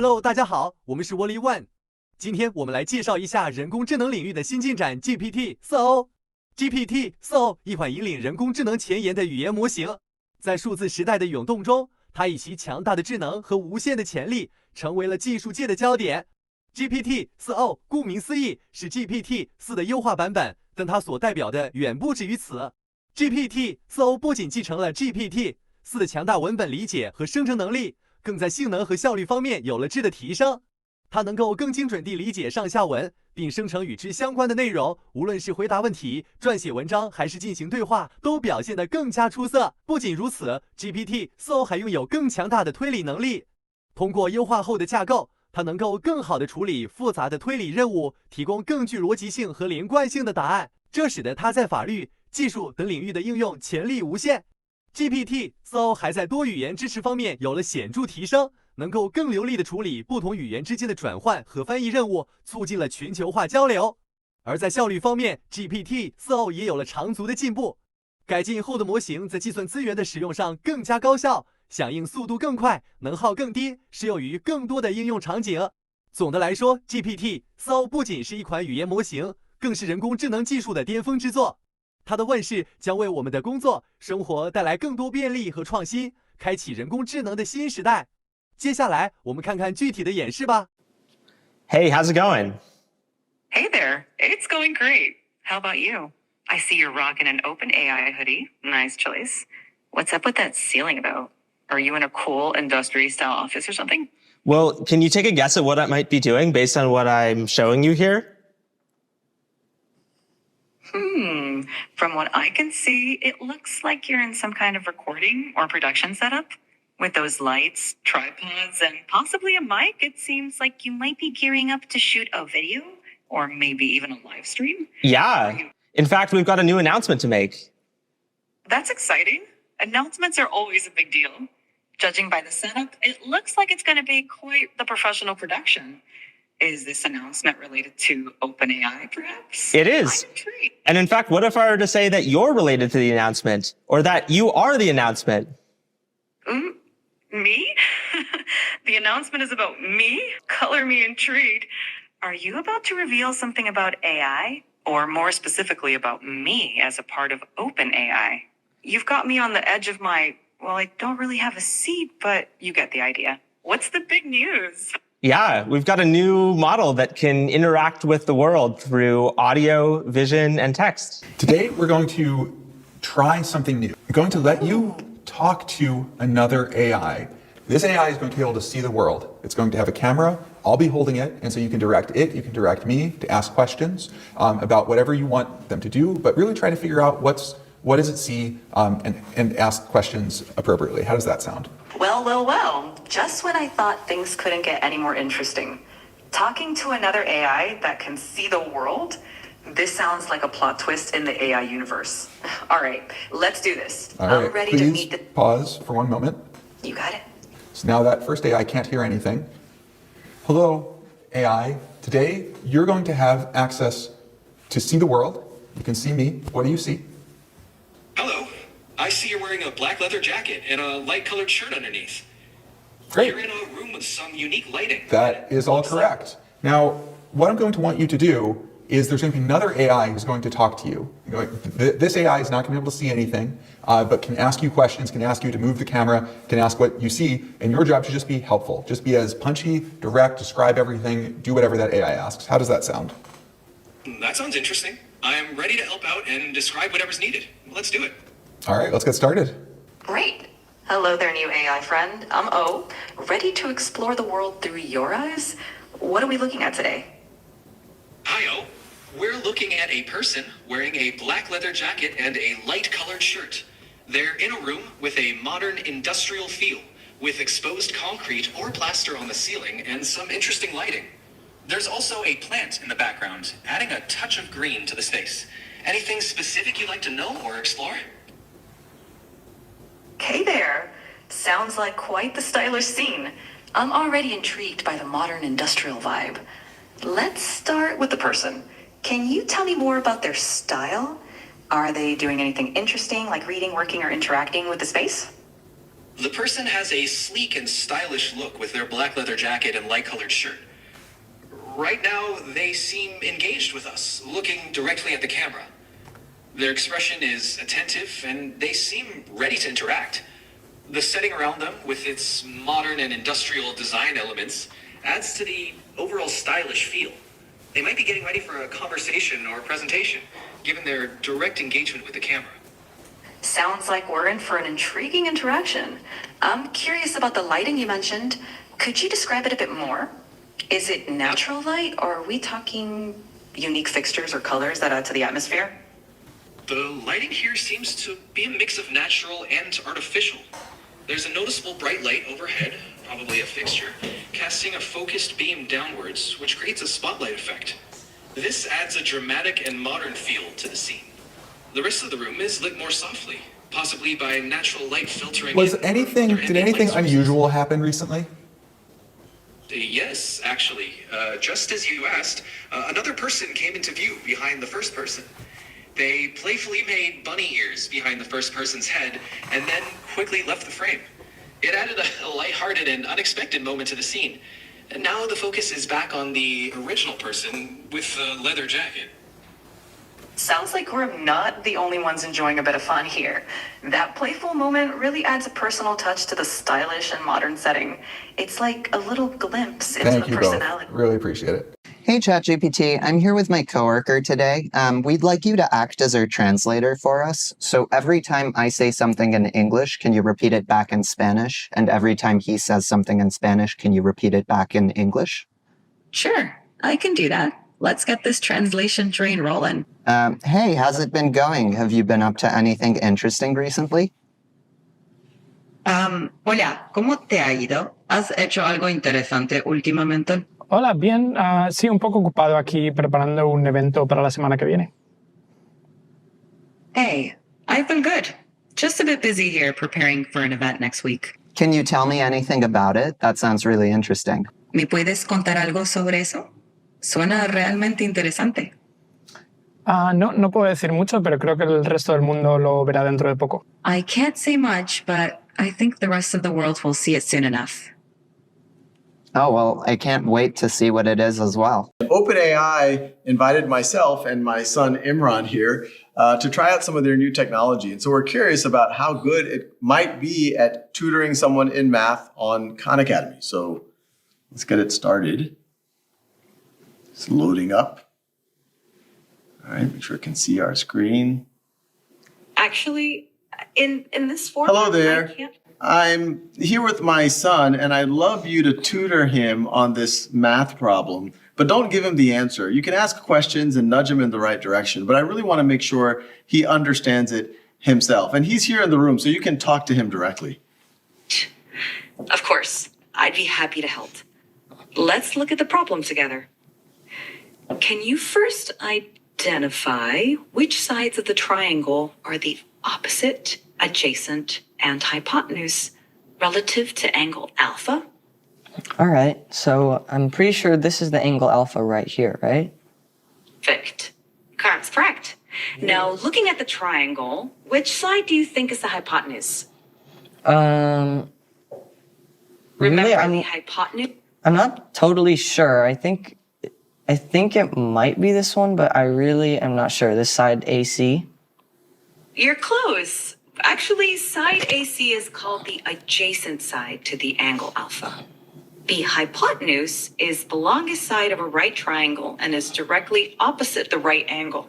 Hello， 大家好，我们是 Wally One。今天我们来介绍一下人工智能领域的新进展 GPT-4o。GPT-4o 一款引领人工智能前沿的语言模型，在数字时代的涌动中，它以其强大的智能和无限的潜力，成为了技术界的焦点。GPT-4o 顾名思义是 GPT-4 的优化版本，但它所代表的远不止于此。GPT-4o 不仅继承了 GPT-4 的强大文本理解和生成能力，更在性能和效率方面有了质的提升。它能够更精准地理解上下文，并生成与之相关的内容，无论是回答问题、撰写文章，还是进行对话，都表现得更加出色。不仅如此 ，GPT-4o 还拥有更强大的推理能力。通过优化后的架构，它能够更好地处理复杂的推理任务，提供更具逻辑性和连贯性的答案，这使得它在法律、技术等领域的应用潜力无限。GPT-4o 还在多语言支持方面有了显著提升，能够更流利地处理不同语言之间的转换和翻译任务，促进了全球化交流。而在效率方面 ，GPT-4o 也有了长足的进步。改进后的模型在计算资源的使用上更加高效，响应速度更快，能耗更低，适用于更多的应用场景。总的来说 ，GPT-4o 不仅是一款语言模型，更是人工智能技术的巅峰之作。它的问世将为我们的工作、生活带来更多便利和创新，开启人工智能的新时代。接下来，我们看看具体的演示吧。Hey, how's it going? Hey there, it's going great. How about you? I see you're rocking an OpenAI hoodie. Nice choice. What's up with that ceiling about? Are you in a cool industry-style office or something? Well, can you take a guess at what I might be doing based on what I'm showing you here? From what I can see, it looks like you're in some kind of recording or production setup. With those lights, tripods, and possibly a mic, it seems like you might be gearing up to shoot a video, or maybe even a live stream. Yeah. In fact, we've got a new announcement to make. That's exciting. Announcements are always a big deal. Judging by the setup, it looks like it's going to be quite the professional production. Is this announcement related to OpenAI, perhaps? It is. I'm intrigued. And in fact, what if I were to say that you're related to the announcement, or that you are the announcement? Me? The announcement is about me? Color me intrigued. Are you about to reveal something about AI? Or more specifically about me as a part of OpenAI? You've got me on the edge of my, well, I don't really have a seat, but you get the idea. What's the big news? Yeah, we've got a new model that can interact with the world through audio, vision, and text. Today, we're going to try something new. We're going to let you talk to another AI. This AI is going to be able to see the world. It's going to have a camera. I'll be holding it, and so you can direct it, you can direct me to ask questions about whatever you want them to do, but really try to figure out what does it see and ask questions appropriately. How does that sound? Well. Just when I thought things couldn't get any more interesting. Talking to another AI that can see the world? This sounds like a plot twist in the AI universe. All right, let's do this. All right, I'm ready please to meet the... pause for one moment. You got it. So now that first AI can't hear anything. Hello, AI. Today, you're going to have access to see the world. You can see me. What do you see? Hello. I see you're wearing a black leather jacket and a light-colored shirt underneath. Great. You're in a room with some unique lighting. That is all correct. Now, what I'm going to want you to do is there's going to be another AI who's going to talk to you. This AI is not going to be able to see anything, but can ask you questions, can ask you to move the camera, can ask what you see, and your job should just be helpful. Just be as punchy, direct, describe everything, do whatever that AI asks. How does that sound? That sounds interesting. I'm ready to help out and describe whatever's needed. Let's do it. All right, let's get started. Great. Hello there, new AI friend. I'm O. Ready to explore the world through your eyes? What are we looking at today? Hi, O. We're looking at a person wearing a black leather jacket and a light-colored shirt. They're in a room with a modern industrial feel, with exposed concrete or plaster on the ceiling and some interesting lighting. There's also a plant in the background, adding a touch of green to the space. Anything specific you'd like to know or explore? Hey there. Sounds like quite the stylish scene. I'm already intrigued by the modern industrial vibe. Let's start with the person. Can you tell me more about their style? Are they doing anything interesting, like reading, working, or interacting with the space? The person has a sleek and stylish look with their black leather jacket and light-colored shirt. Right now, they seem engaged with us, looking directly at the camera. Their expression is attentive, and they seem ready to interact. The setting around them, with its modern and industrial design elements, adds to the overall stylish feel. They might be getting ready for a conversation or a presentation, given their direct engagement with the camera. Sounds like we're in for an intriguing interaction. I'm curious about the lighting you mentioned. Could you describe it a bit more? Is it natural light, or are we talking unique fixtures or colors that add to the atmosphere? The lighting here seems to be a mix of natural and artificial. There's a noticeable bright light overhead, probably a fixture, casting a focused beam downwards, which creates a spotlight effect. This adds a dramatic and modern feel to the scene. The rest of the room is lit more softly, possibly by natural light filtering. Did anything unusual happen recently? Yes, actually. Just as you asked, another person came into view behind the first person. They playfully made bunny ears behind the first person's head and then quickly left the frame. It added a lighthearted and unexpected moment to the scene. And now the focus is back on the original person with the leather jacket. Sounds like we're not the only ones enjoying a bit of fun here. That playful moment really adds a personal touch to the stylish and modern setting. It's like a little glimpse into Thank the you both. personality. Really appreciate it. Hey ChatGPT, I'm here with my coworker today. We'd like you to act as our translator for us. So every time I say something in English, can you repeat it back in Spanish? And every time he says something in Spanish, can you repeat it back in English? Sure, I can do that. Let's get this translation train rolling. Hey, how's it been going? Have you been up to anything interesting recently? Hola, ¿cómo te ha ido? ¿Has hecho algo interesante últimamente? Hola, bien. Sí, un poco ocupado aquí preparando un evento para la semana que viene. Hey, I've been good. Just a bit busy here preparing for an event next week. Can you tell me anything about it? That sounds really interesting. ¿Me puedes contar algo sobre eso? Suena realmente interesante. No puedo decir mucho, pero creo que el resto del mundo lo verá dentro de poco. I can't say much, but I think the rest of the world will see it soon enough. Oh, well, I can't wait to see what it is as well. OpenAI invited myself and my son Imran here to try out some of their new technology. And so we're curious about how good it might be at tutoring someone in math on Khan Academy. So let's get it started. It's loading up. All right, make sure it can see our screen. Actually, in this format, Hello there. I can't. I'm here with my son, and I'd love you to tutor him on this math problem, but don't give him the answer. You can ask questions and nudge him in the right direction, but I really want to make sure he understands it himself. And he's here in the room, so you can talk to him directly. Of course, I'd be happy to help. Let's look at the problem together. Can you first identify which sides of the triangle are the opposite, adjacent, and hypotenuse relative to angle alpha? All right, so I'm pretty sure this is the angle alpha right here, right? Perfect. That's correct. Now, looking at the triangle, which side do you think is the hypotenuse? Really, Remember the hypotenuse? I'm not totally sure. I think it might be this one, but I really am not sure. This side AC. You're close. Actually, side AC is called the adjacent side to the angle alpha. The hypotenuse is the longest side of a right triangle and is directly opposite the right angle.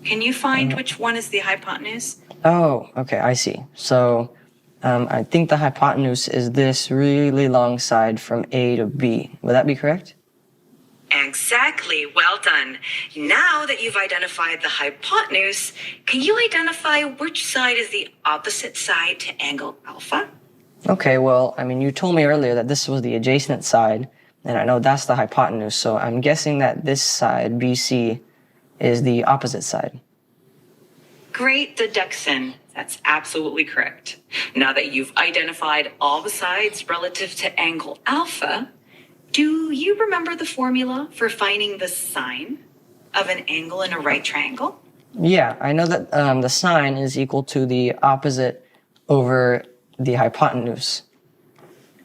Can you find which one is the hypotenuse? Oh, okay, I see. So I think the hypotenuse is this really long side from A to B. Would that be correct? Exactly. Well done. Now that you've identified the hypotenuse, can you identify which side is the opposite side to angle alpha? Okay, well, I mean, you told me earlier that this was the adjacent side, and I know that's the hypotenuse, so I'm guessing that this side, BC, is the opposite side. Great deduction. That's absolutely correct. Now that you've identified all the sides relative to angle alpha, do you remember the formula for finding the sine of an angle in a right triangle? Yeah, I know that the sine is equal to the opposite over the hypotenuse.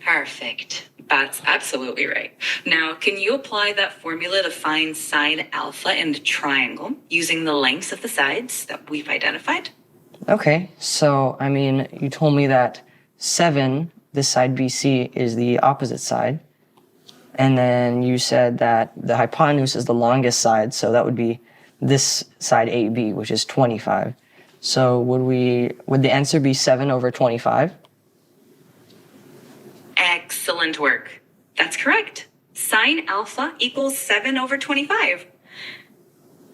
Perfect. That's absolutely right. Now, can you apply that formula to find sine alpha in the triangle using the lengths of the sides that we've identified? Okay, so I mean, you told me that 7, this side BC, is the opposite side. And then you said that the hypotenuse is the longest side, so that would be this side AB, which is 25. So would the answer be 7 over 25? Excellent work. That's correct. Sine alpha equals 7 over 25.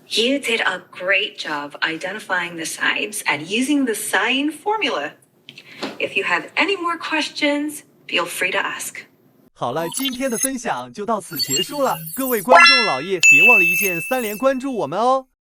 You did a great job identifying the sides and using the sine formula. If you have any more questions, feel free to ask. 好了，今天的分享就到此结束了。各位观众老爷，别忘了一键3连关注我们哦。